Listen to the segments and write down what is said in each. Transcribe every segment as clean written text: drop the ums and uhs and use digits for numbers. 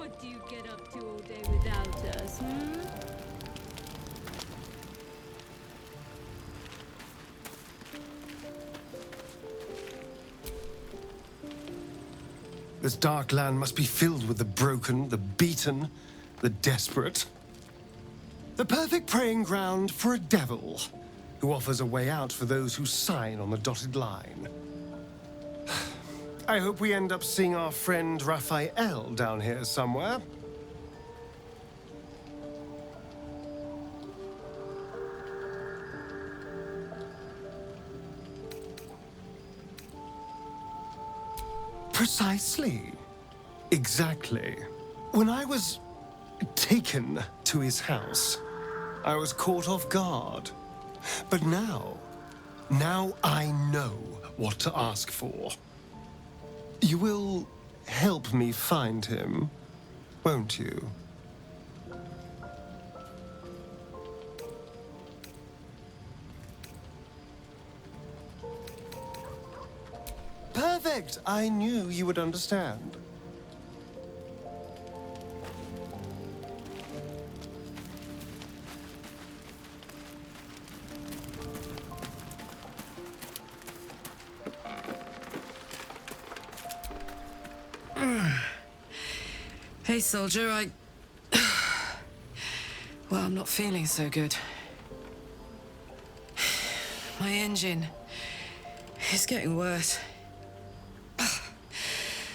What do you get up to all day without us, hmm? This dark land must be filled with the broken, the beaten, the desperate. The perfect preying ground for a devil who offers a way out for those who sign on the dotted line. I hope we end up seeing our friend Raphael down here somewhere. Precisely. Exactly. When I was taken to his house, I was caught off guard. But now I know what to ask for. You will help me find him, won't you? Perfect! I knew you would understand. Hey, soldier, well, I'm not feeling so good. My engine is getting worse.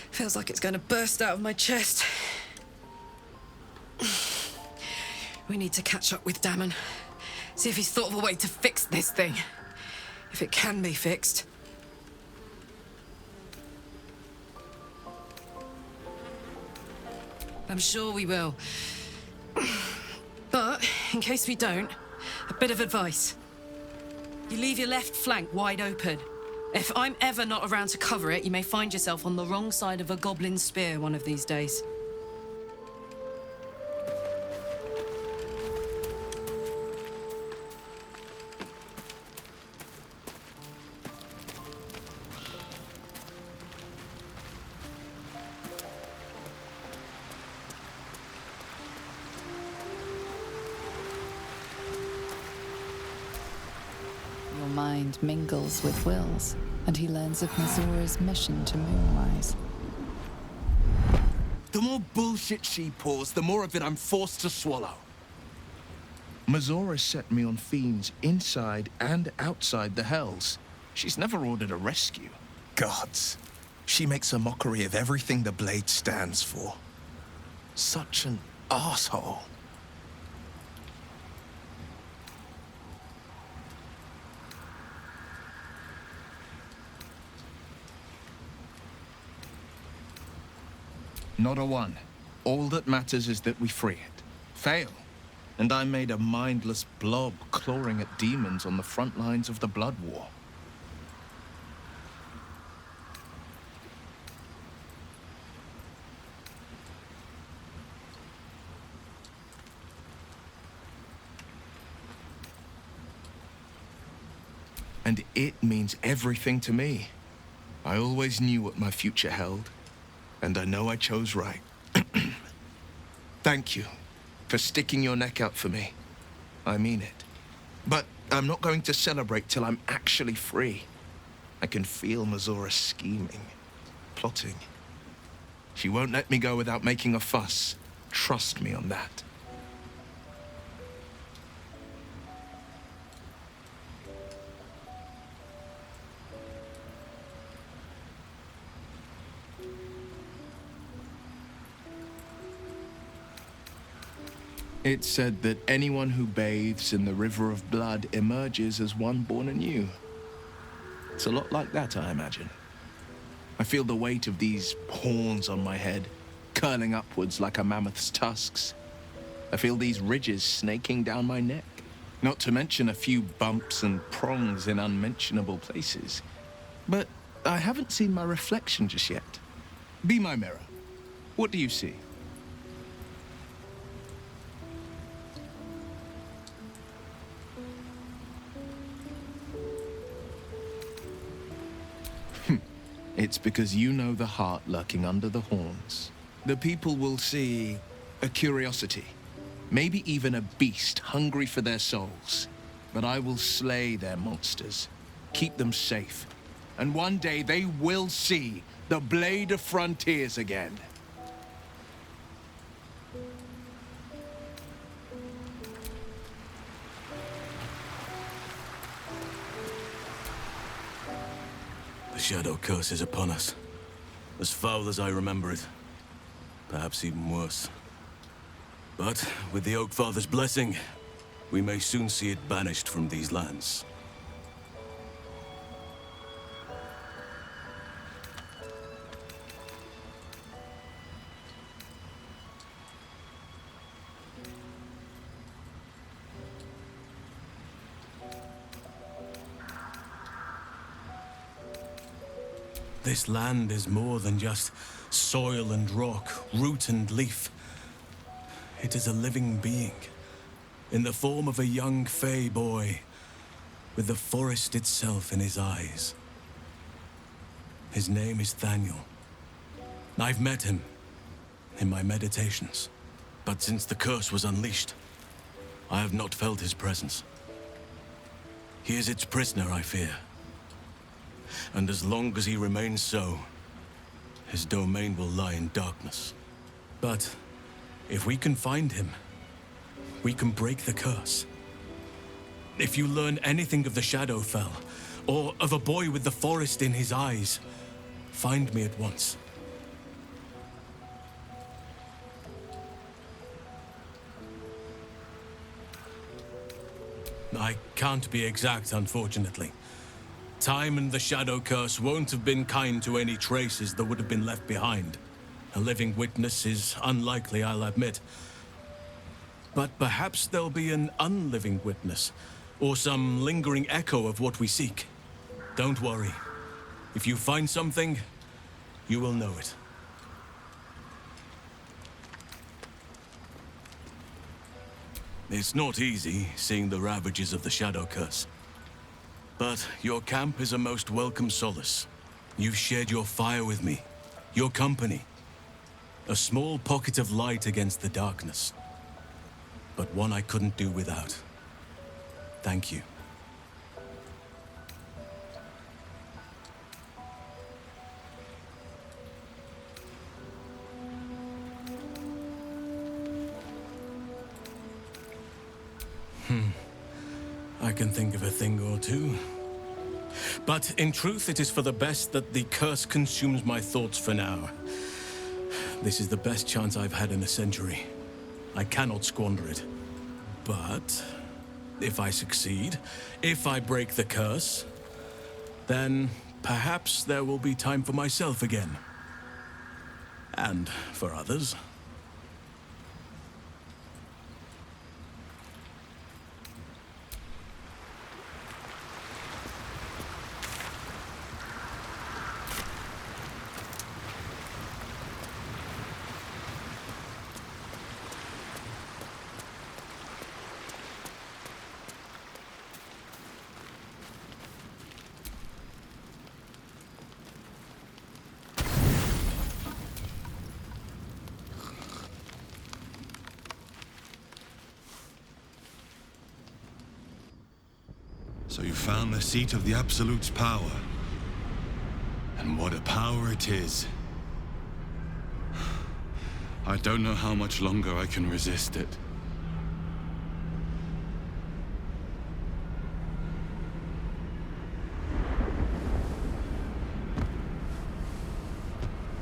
Feels like it's going to burst out of my chest. We need to catch up with Damon. See if he's thought of a way to fix this thing. If it can be fixed. I'm sure we will. But, in case we don't, a bit of advice. You leave your left flank wide open. If I'm ever not around to cover it, you may find yourself on the wrong side of a goblin spear one of these days. Your mind mingles with Will's, and he learns of Mazora's mission to Moonrise. The more bullshit she pours, the more of it I'm forced to swallow. Mazora set me on fiends inside and outside the Hells. She's never ordered a rescue. Gods. She makes a mockery of everything the Blade stands for. Such an asshole. Not a one. All that matters is that we free it. Fail, and I'm made a mindless blob clawing at demons on the front lines of the Blood War. And it means everything to me. I always knew what my future held. And I know I chose right. Thank you for sticking your neck out for me. I mean it. But I'm not going to celebrate till I'm actually free. I can feel Mazora scheming, plotting. She won't let me go without making a fuss. Trust me on that. It's said that anyone who bathes in the river of blood emerges as one born anew. It's a lot like that, I imagine. I feel the weight of these horns on my head, curling upwards like a mammoth's tusks. I feel these ridges snaking down my neck, not to mention a few bumps and prongs in unmentionable places. But I haven't seen my reflection just yet. Be my mirror. What do you see? It's because you know the heart lurking under the horns. The people will see a curiosity, maybe even a beast hungry for their souls. But I will slay their monsters, keep them safe, and one day they will see the Blade of Frontiers again. The Shadow Curse is upon us. As foul as I remember it. Perhaps even worse. But with the Oak Father's blessing, we may soon see it banished from these lands. This land is more than just soil and rock, root and leaf. It is a living being, in the form of a young Fey boy, with the forest itself in his eyes. His name is Thaniel. I've met him in my meditations, but since the curse was unleashed, I have not felt his presence. He is its prisoner, I fear. And as long as he remains so, his domain will lie in darkness. But if we can find him, we can break the curse. If you learn anything of the Shadowfell, or of a boy with the forest in his eyes, find me at once. I can't be exact, unfortunately. Time and the Shadow Curse won't have been kind to any traces that would have been left behind. A living witness is unlikely, I'll admit. But perhaps there'll be an unliving witness, or some lingering echo of what we seek. Don't worry. If you find something, you will know it. It's not easy, seeing the ravages of the Shadow Curse. But your camp is a most welcome solace. You've shared your fire with me, your company. A small pocket of light against the darkness. But one I couldn't do without. Thank you. I can think of a thing or two. But in truth, it is for the best that the curse consumes my thoughts for now. This is the best chance I've had in a century. I cannot squander it. But if I succeed, if I break the curse, then perhaps there will be time for myself again. And for others. So you found the seat of the Absolute's power. And what a power it is. I don't know how much longer I can resist it.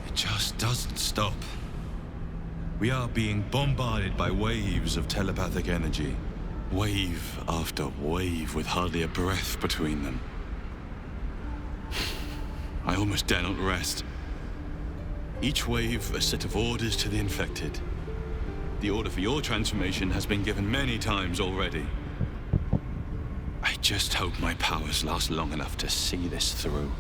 It just doesn't stop. We are being bombarded by waves of telepathic energy. Wave after wave with hardly a breath between them. I almost dare not rest. Each wave a set of orders to the infected. The order for your transformation has been given many times already. I just hope my powers last long enough to see this through.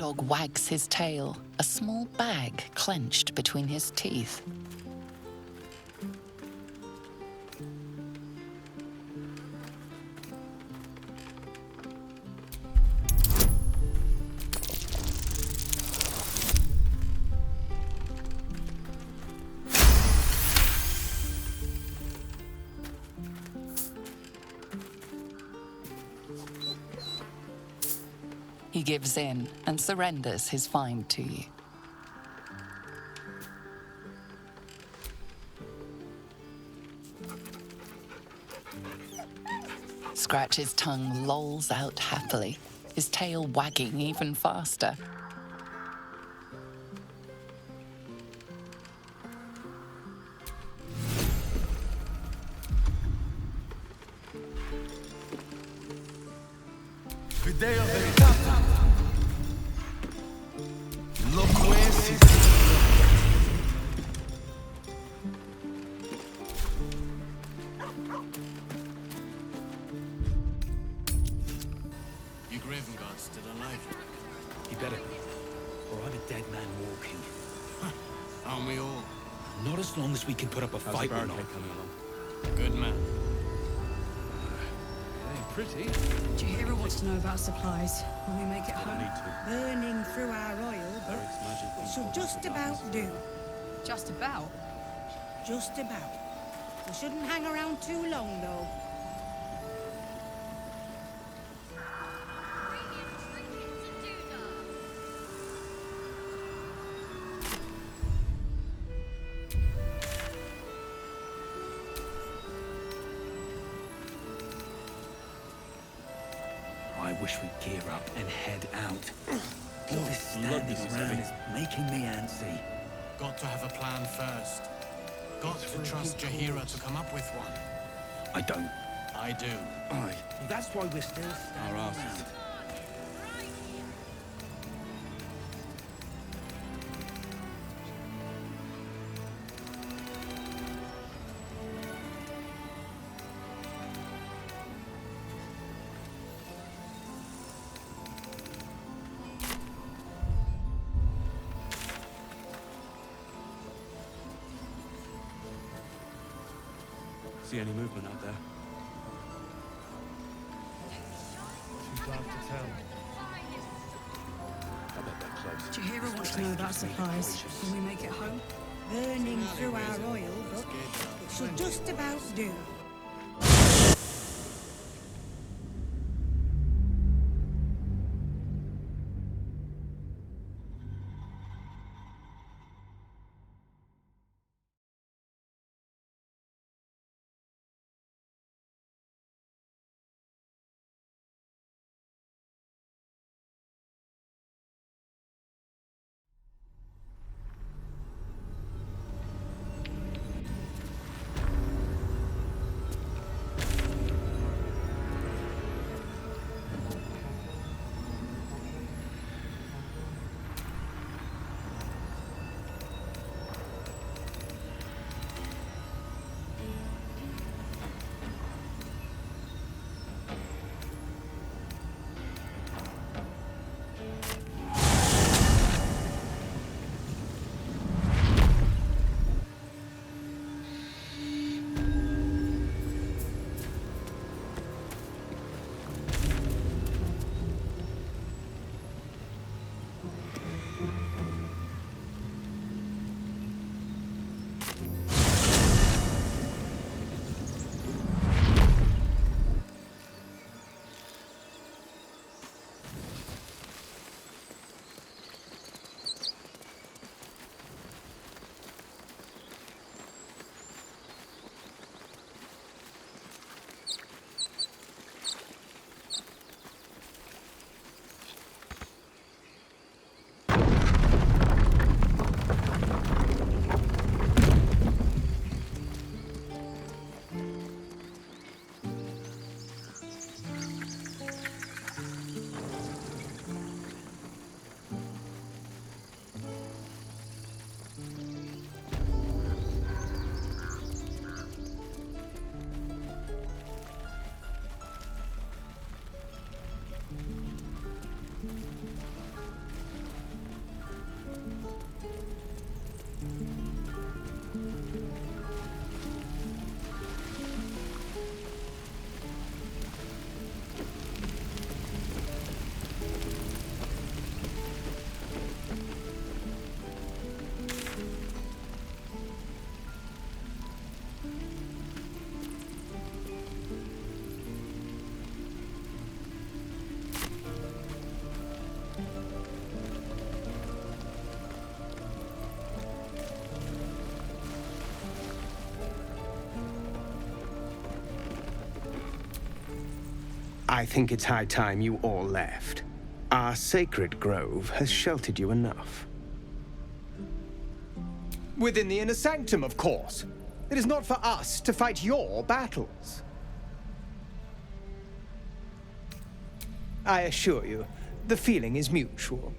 dog wags his tail, a small bag clenched between his teeth. He gives in and surrenders his find to you. Scratch's tongue lolls out happily, his tail wagging even faster. Vidéo verità. Loquency. You Graven God still alive? He better be, or I'm a dead man walking. Aren't we all? Not as long as we can put up a fight with them. Good man. Pretty. Jahira wants to know about supplies. Will we make it home? Burning through our oil, but it should just about do. Just about. Just about. We shouldn't hang around too long, though. I wish we'd gear up and head out. All this standing around is making me antsy. Got to have a plan first. Got to trust Jahira to come up with one. I don't. I do. Aye. That's why we're still standing around. See any movement out there? Too dark to tell. I bet they're close. Jahira wants to know about supplies. Will we make it home? Burning through our oil, but it should just about do. I think it's high time you all left. Our sacred grove has sheltered you enough. Within the inner sanctum, of course. It is not for us to fight your battles. I assure you, the feeling is mutual.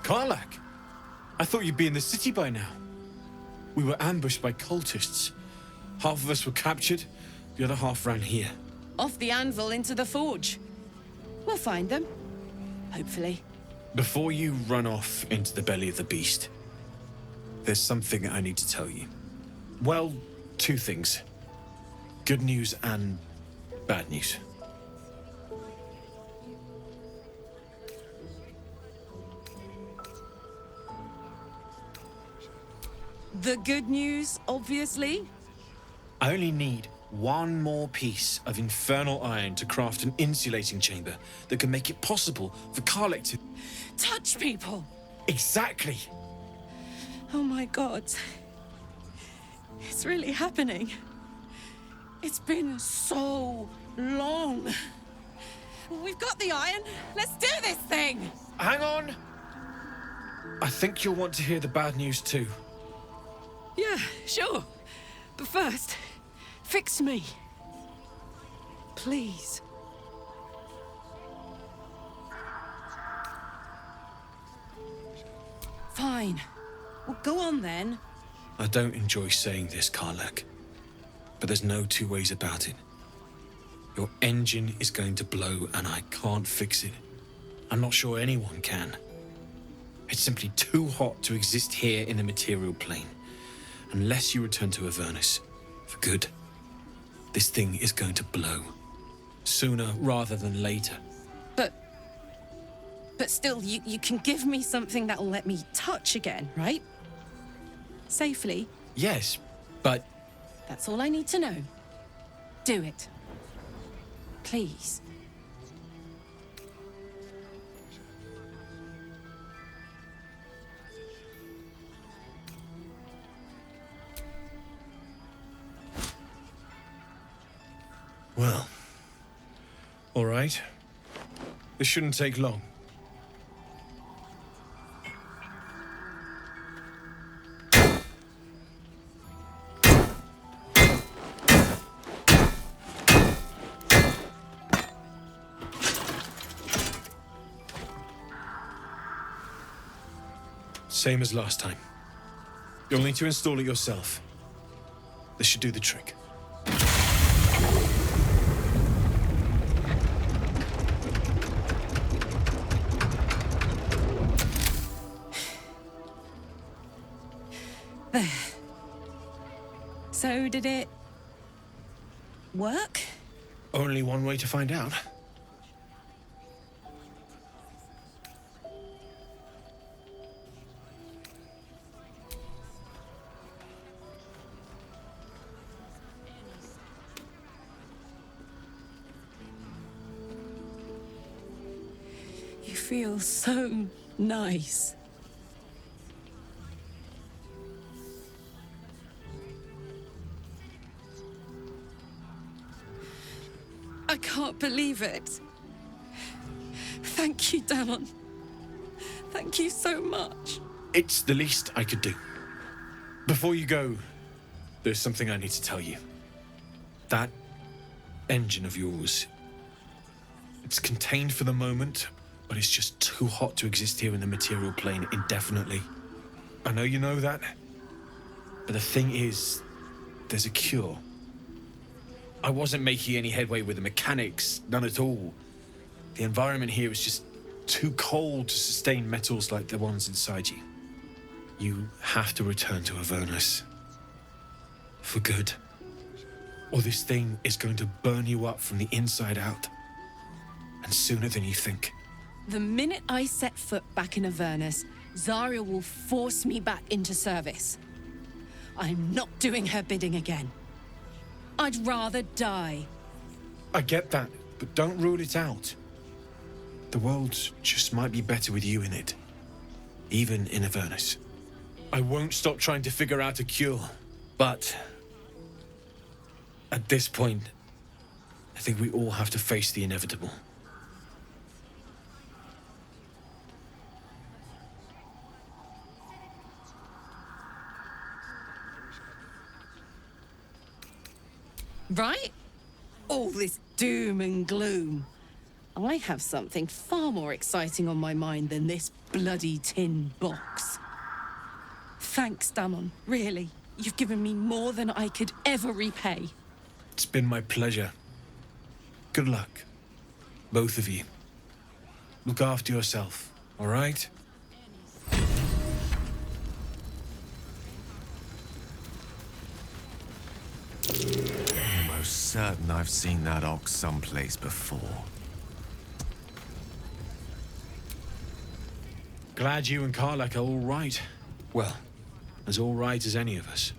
Karlak! I thought you'd be in the city by now. We were ambushed by cultists. Half of us were captured, the other half ran here. Off the anvil into the forge. We'll find them. Hopefully. Before you run off into the belly of the beast, there's something I need to tell you. Well, two things. Good news and bad news. The good news, obviously. I only need one more piece of infernal iron to craft an insulating chamber that can make it possible for Karlak to... Touch people! Exactly! Oh my god. It's really happening. It's been so long. We've got the iron. Let's do this thing! Hang on! I think you'll want to hear the bad news too. Yeah, sure. But first, fix me. Please. Fine. Well, go on then. I don't enjoy saying this, Karlak, but there's no two ways about it. Your engine is going to blow and I can't fix it. I'm not sure anyone can. It's simply too hot to exist here in the material plane. Unless you return to Avernus for good, this thing is going to blow. Sooner rather than later. But still, you can give me something that'll let me touch again, right? Safely. Yes, but... That's all I need to know. Do it. Please. Well, all right. This shouldn't take long. Same as last time. You'll need to install it yourself. This should do the trick. There. So did it work? Only one way to find out. feels so nice. I can't believe it. Thank you, Damon. Thank you so much. It's the least I could do. Before you go, there's something I need to tell you. That engine of yours, it's contained for the moment, but it's just too hot to exist here in the material plane indefinitely. I know you know that, but the thing is, there's a cure. I wasn't making any headway with the mechanics, none at all. The environment here is just too cold to sustain metals like the ones inside you. You have to return to Avernus. For good. Or this thing is going to burn you up from the inside out. And sooner than you think. The minute I set foot back in Avernus, Zarya will force me back into service. I'm not doing her bidding again. I'd rather die. I get that, but don't rule it out. The world just might be better with you in it. Even in Avernus. I won't stop trying to figure out a cure, but at this point, I think we all have to face the inevitable. Right? All this doom and gloom. I have something far more exciting on my mind than this bloody tin box. Thanks, Damon. Really. You've given me more than I could ever repay. It's been my pleasure. Good luck. Both of you. Look after yourself, all right? Almost certain I've seen that ox someplace before. Glad you and Karlak are all right. Well, as all right as any of us.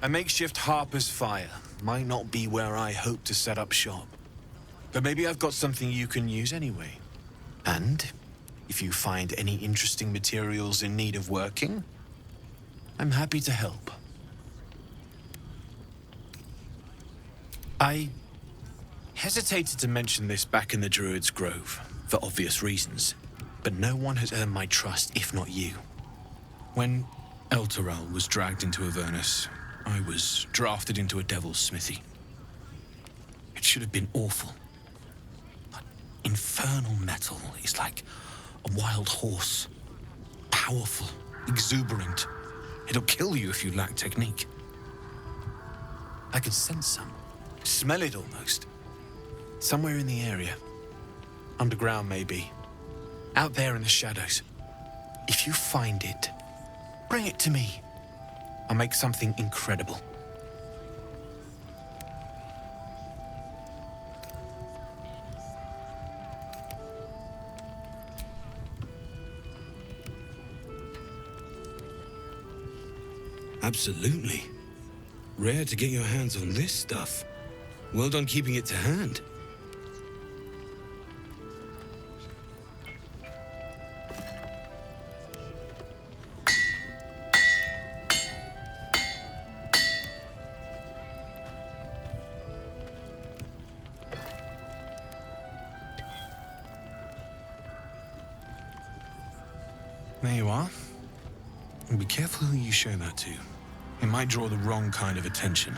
A makeshift harper's fire might not be where I hope to set up shop. But maybe I've got something you can use anyway. And if you find any interesting materials in need of working, I'm happy to help. I hesitated to mention this back in the Druid's Grove, for obvious reasons, but no one has earned my trust if not you. When Elturel was dragged into Avernus, I was drafted into a devil's smithy. It should have been awful. But infernal metal is like a wild horse. Powerful, exuberant. It'll kill you if you lack technique. I could sense some. Smell it almost. Somewhere in the area. Underground, maybe. Out there in the shadows. If you find it, bring it to me. I'll make something incredible. Absolutely. Rare to get your hands on this stuff. Well done keeping it to hand. There you are. And be careful who you show that to. It might draw the wrong kind of attention.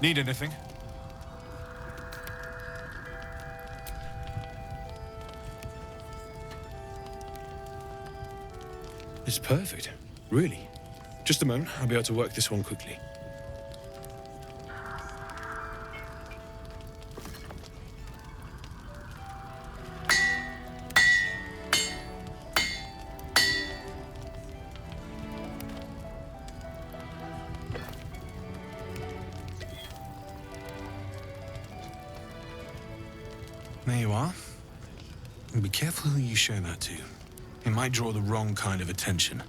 Need anything? It's perfect. Really. Just a moment. I'll be able to work this one quickly. There you are. And be careful who you show that to. It might draw the wrong kind of attention.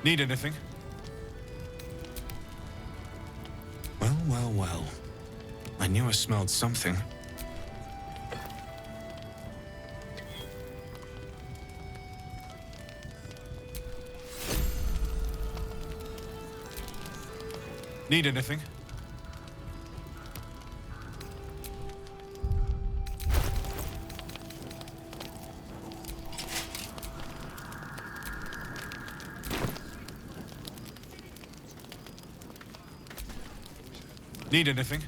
Need anything? Well, well, well. I knew I smelled something. Need anything? Need anything?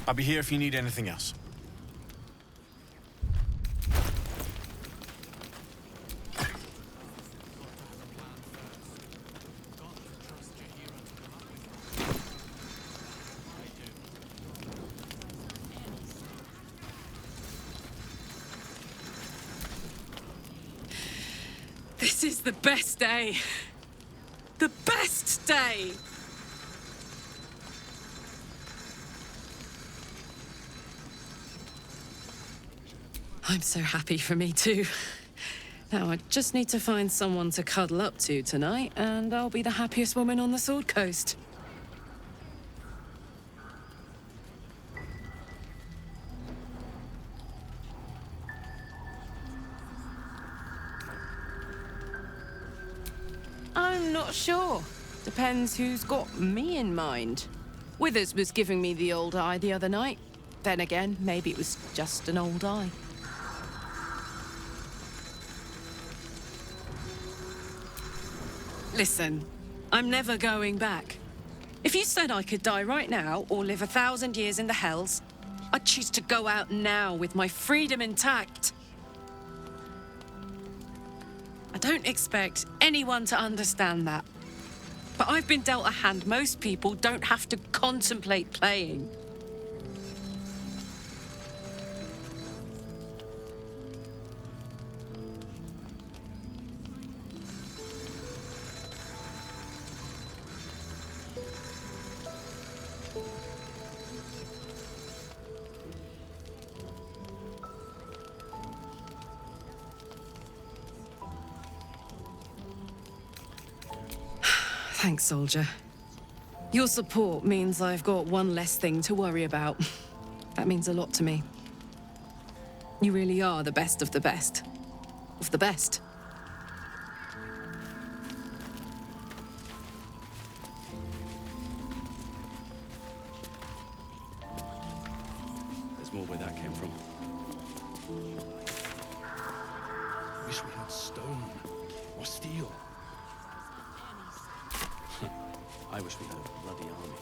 I'll be here if you need anything else. This is the best day. The best day! I'm so happy for me too. Now I just need to find someone to cuddle up to tonight, and I'll be the happiest woman on the Sword Coast. not sure. Depends who's got me in mind. Withers was giving me the old eye the other night. Then again, maybe it was just an old eye. Listen, I'm never going back. If you said I could die right now or live 1,000 years in the Hells, I'd choose to go out now with my freedom intact. I don't expect anyone to understand that. But I've been dealt a hand most people don't have to contemplate playing. Thanks, soldier. Your support means I've got one less thing to worry about. That means a lot to me. You really are the best of the best. Of the best. There's more where that came from. Wish we had stone or steel. I wish we had a bloody army.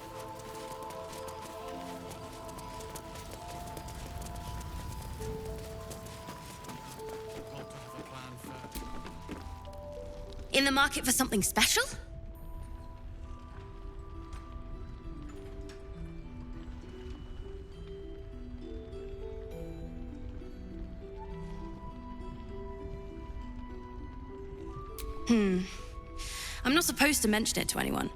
In the market for something special? I'm not supposed to mention it to anyone.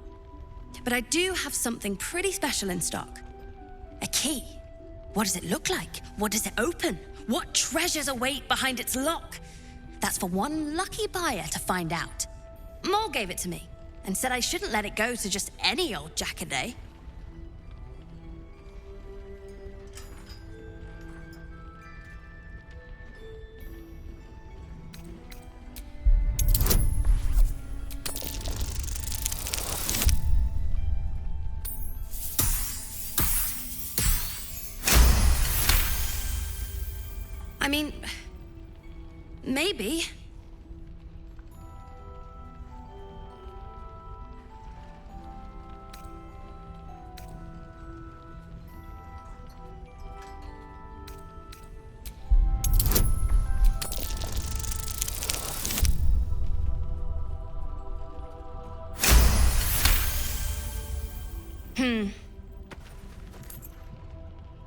But I do have something pretty special in stock. A key. What does it look like? What does it open? What treasures await behind its lock? That's for one lucky buyer to find out. Moore gave it to me and said I shouldn't let it go to just any old jackaday. I mean, maybe.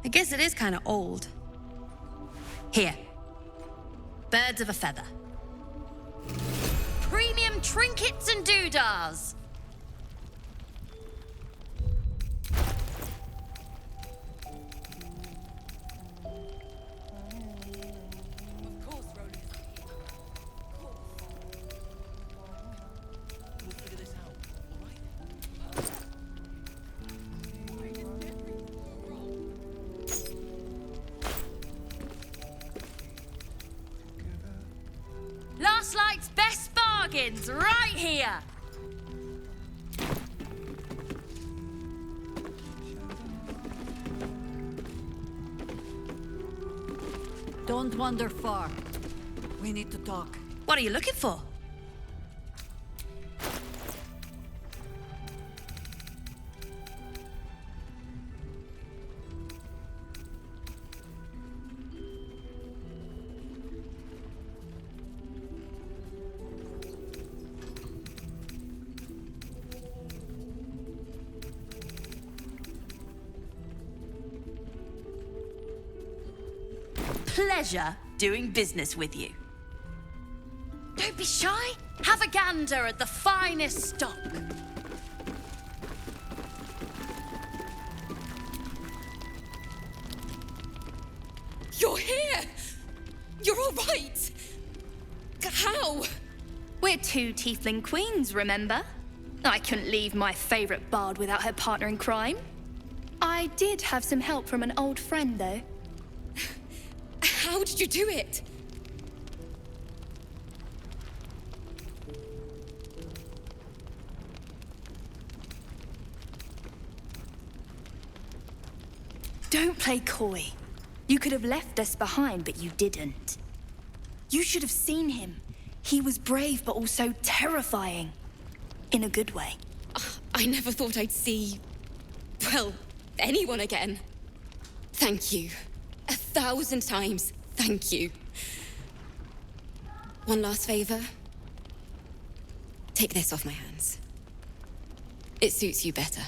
I guess it is kind of old. Here. Birds of a feather. Premium trinkets and doodahs. Last Light's best bargains, right here! Don't wander far. We need to talk. What are you looking for? Pleasure doing business with you. Don't be shy. Have a gander at the finest stock. You're here! You're all right! How? We're two tiefling queens, remember? I couldn't leave my favorite bard without her partner in crime. I did have some help from an old friend, though. How did you do it? Don't play coy. You could have left us behind, but you didn't. You should have seen him. He was brave, but also terrifying. In a good way. I never thought I'd see... well, anyone again. Thank you. 1,000 times, thank you. One last favor. Take this off my hands. It suits you better.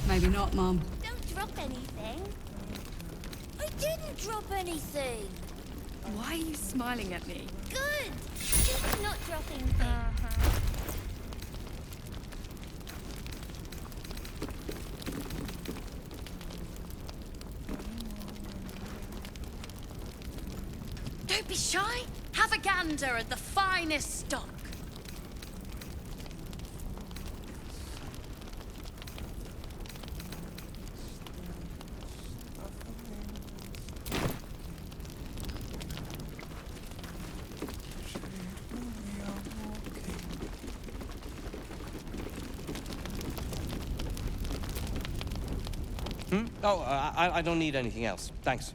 Maybe not, Mum. Don't drop anything. I didn't drop anything. Why are you smiling at me? Good. Just not dropping things. Don't be shy. Have a gander at the finest stock. Oh, I don't need anything else. Thanks.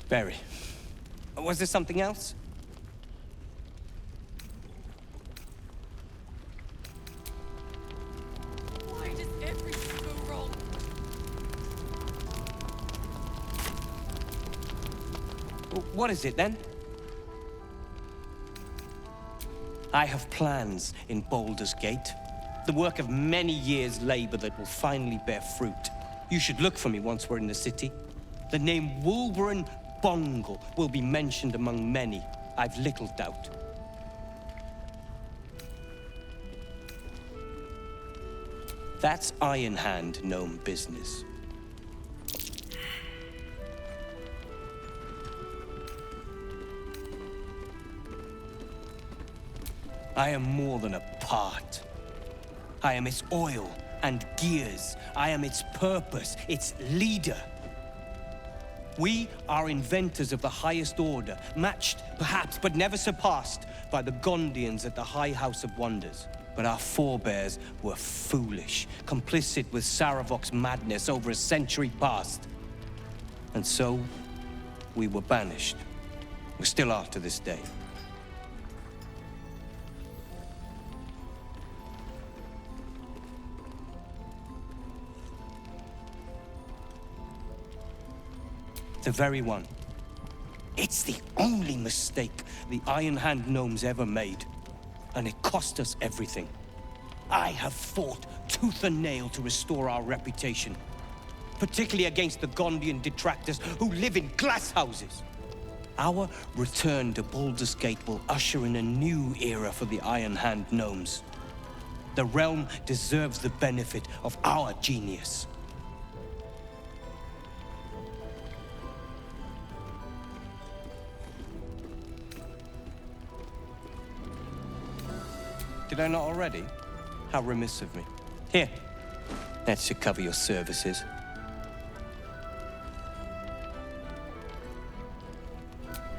Barry, was there something else? Why does everything go wrong? What is it, then? I have plans in Baldur's Gate. The work of many years' labor that will finally bear fruit. You should look for me once we're in the city. The name Wolverine Bongle will be mentioned among many, I've little doubt. That's Iron Hand gnome business. I am more than a part. I am its oil and gears. I am its purpose, its leader. We are inventors of the highest order, matched, perhaps, but never surpassed by the Gondians at the High House of Wonders. But our forebears were foolish, complicit with Saravok's madness over a century past. And so, we were banished. We still are to this day. The very one. It's the only mistake the Iron Hand gnomes ever made. And it cost us everything. I have fought tooth and nail to restore our reputation. Particularly against the Gondian detractors who live in glass houses. Our return to Baldur's Gate will usher in a new era for the Iron Hand gnomes. The realm deserves the benefit of our genius. Did I not already? How remiss of me. Here, that should cover your services.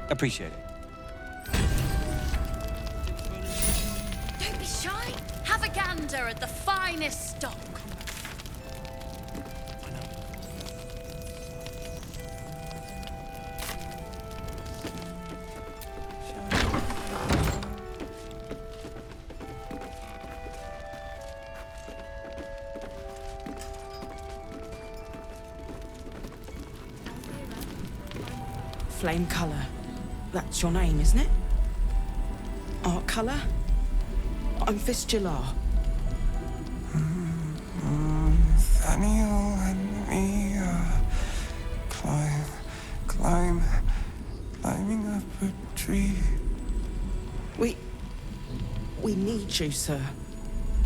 Appreciate it. Don't be shy. Have a gander at the finest stock. Flame colour. That's your name, isn't it? Art colour? I'm Fistula. Nathaniel and me climbing up a tree. We need you, sir.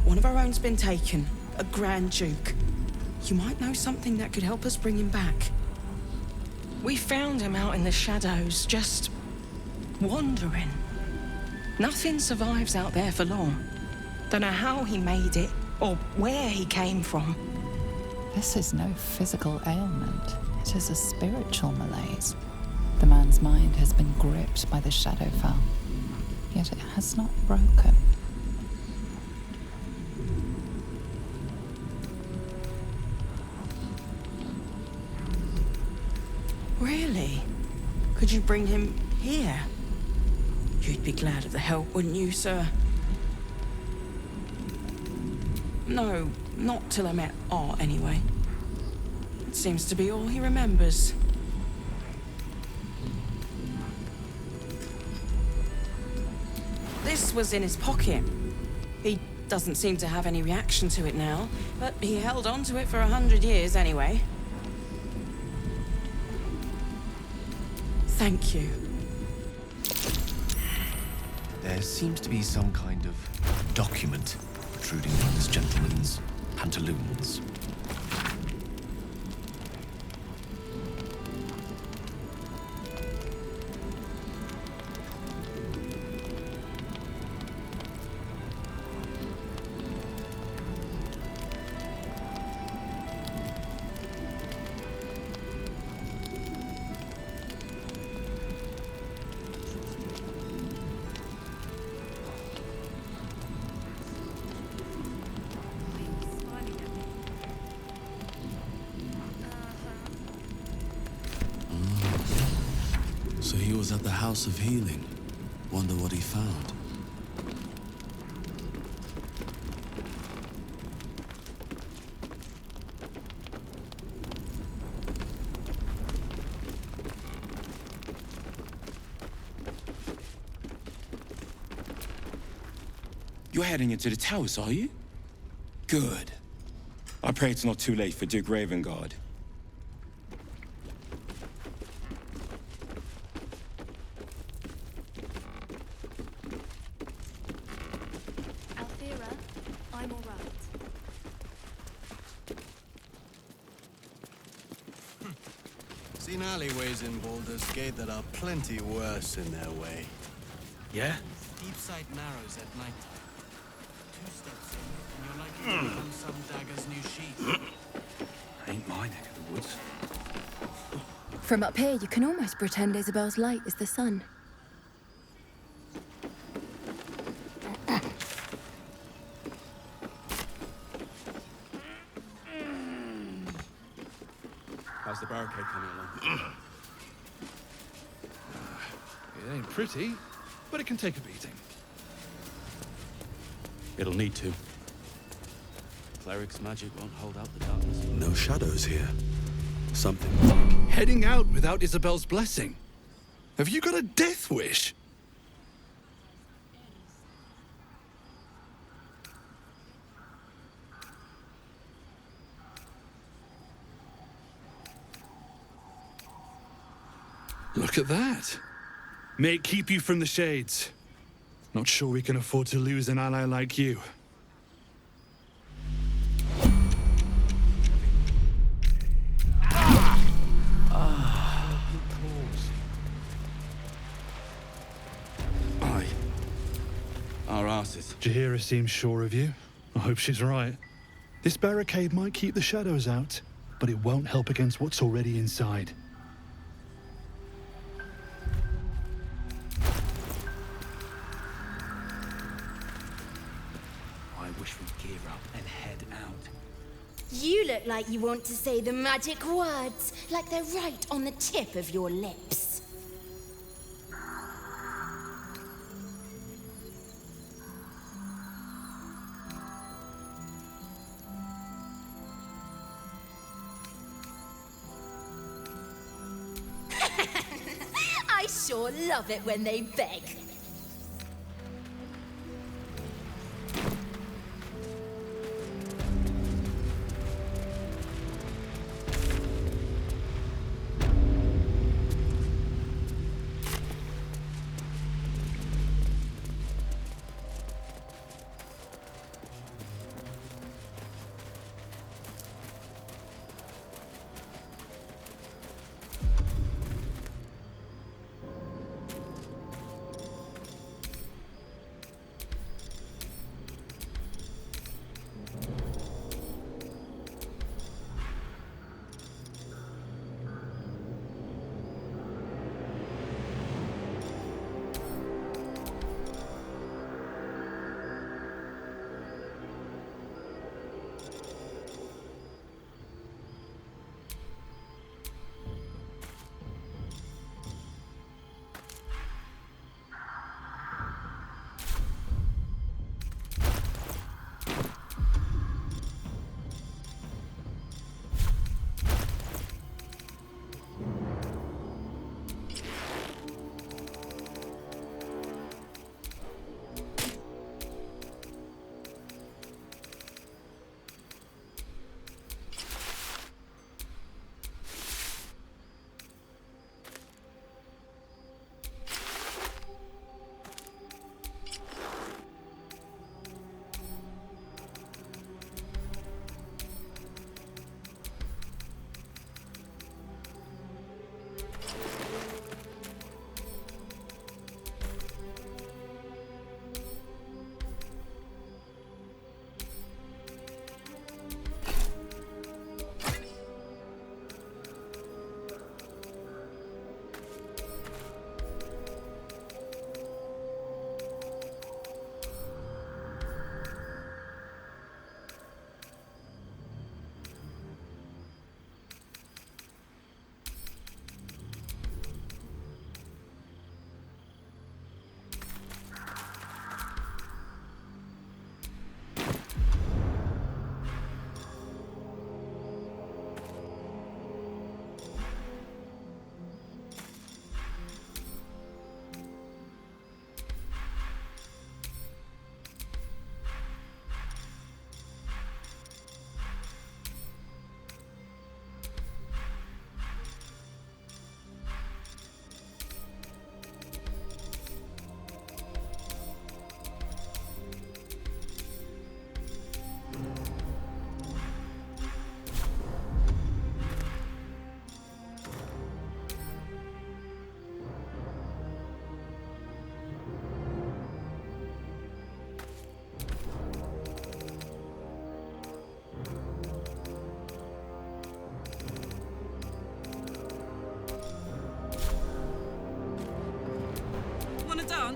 One of our own's been taken, a Grand Duke. You might know something that could help us bring him back. We found him out in the shadows, just wandering. Nothing survives out there for long. Don't know how he made it, or where he came from. This is no physical ailment. It is a spiritual malaise. The man's mind has been gripped by the Shadowfell. yet it has not broken. Really? Could you bring him here? You'd be glad of the help, wouldn't you, sir? No, not till I met Art, anyway. It seems to be all he remembers. This was in his pocket. He doesn't seem to have any reaction to it now, but he held on to it for 100 years anyway. Thank you. There seems to be some kind of document protruding from this gentleman's pantaloons. So he was at the House of Healing. Wonder what he found. You're heading into the towers, are you? Good. I pray it's not too late for Duke Ravengard. I'm all right. Seen alleyways in Baldur's Gate that are plenty worse in their way. Yeah? Deep sight narrows at night. 2 steps in, and you're likely to become some dagger's new sheath. Ain't my neck of the woods. From up here, you can almost pretend Isabel's light is the sun. How's the barricade coming along? It ain't pretty, but it can take a beating. It'll need to. Cleric's magic won't hold out the darkness. No shadows here. Something. Heading out without Isabel's blessing. Have you got a death wish? Look at that. May it keep you from the shades. Not sure we can afford to lose an ally like you. Aye. Our asses. Jahira seems sure of you. I hope she's right. This barricade might keep the shadows out, but it won't help against what's already inside. I wish we'd gear up and head out. You look like you want to say the magic words, like they're right on the tip of your lips. I sure love it when they beg.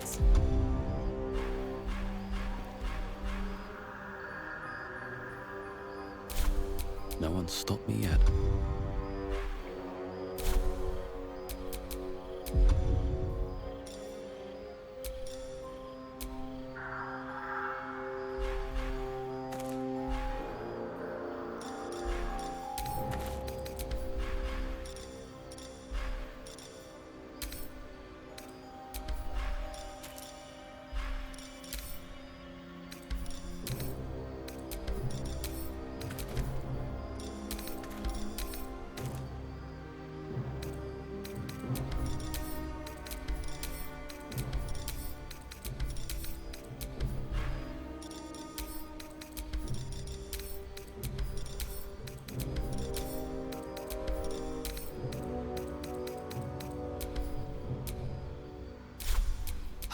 this. No one's stopped me yet.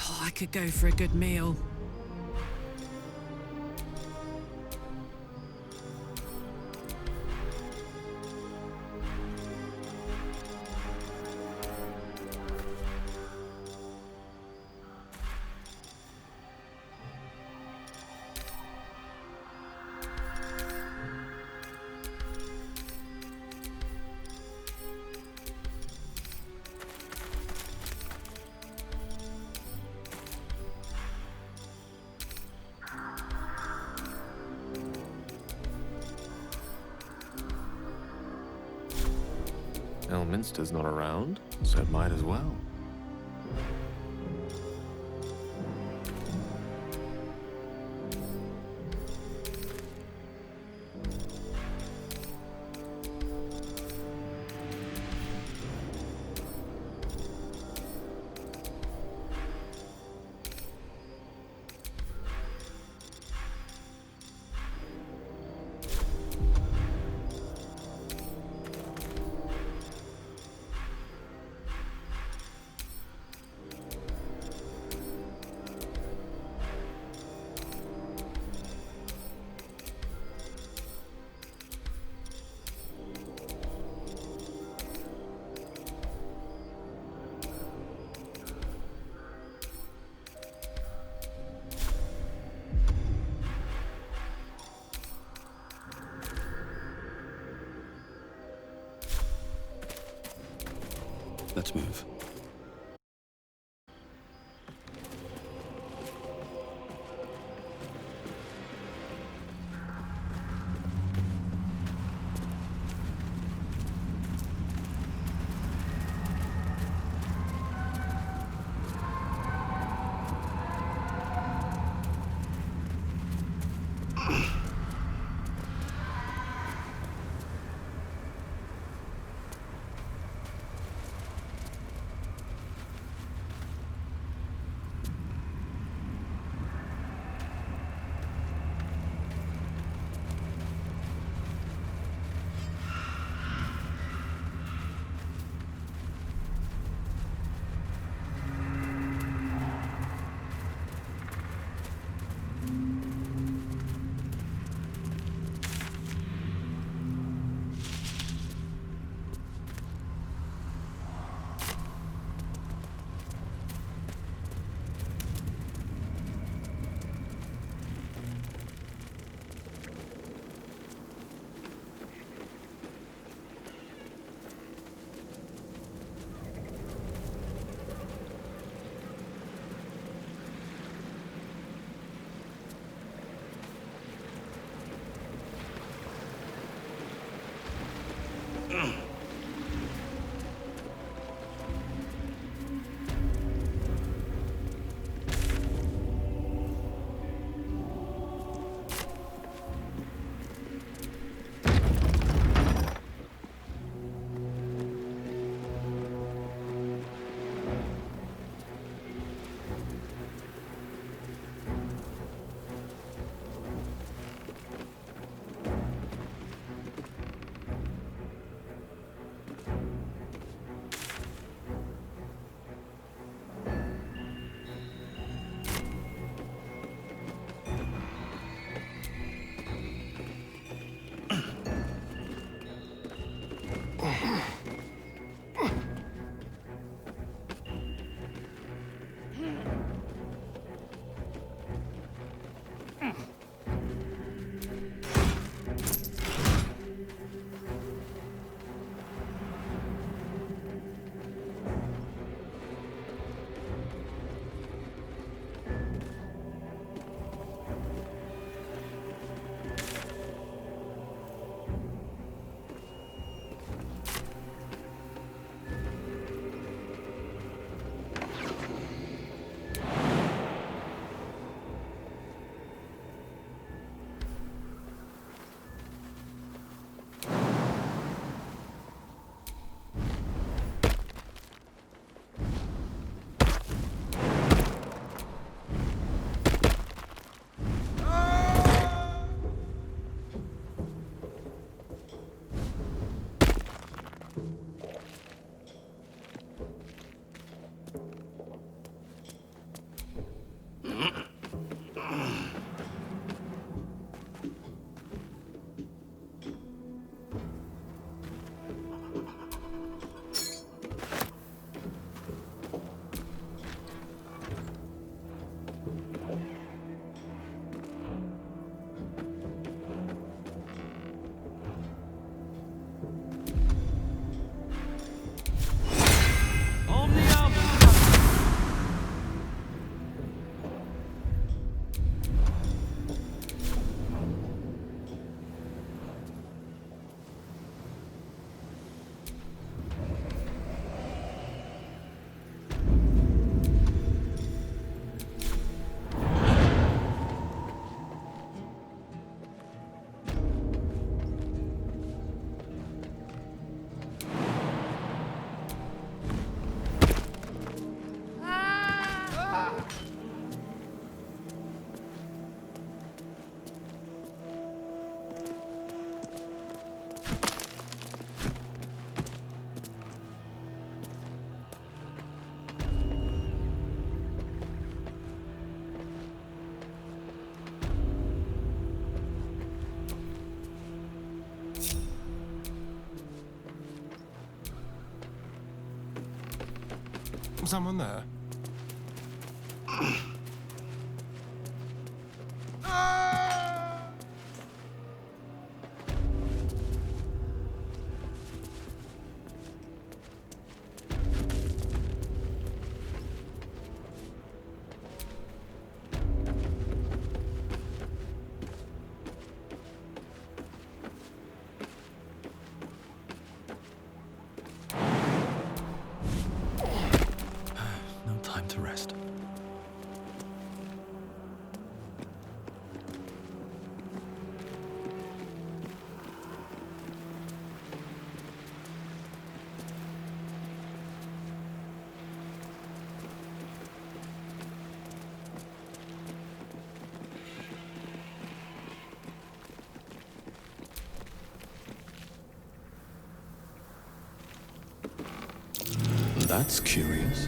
Oh, I could go for a good meal. Elminster's not around, so it might as well. Let's move. Someone there? No time to rest. That's curious.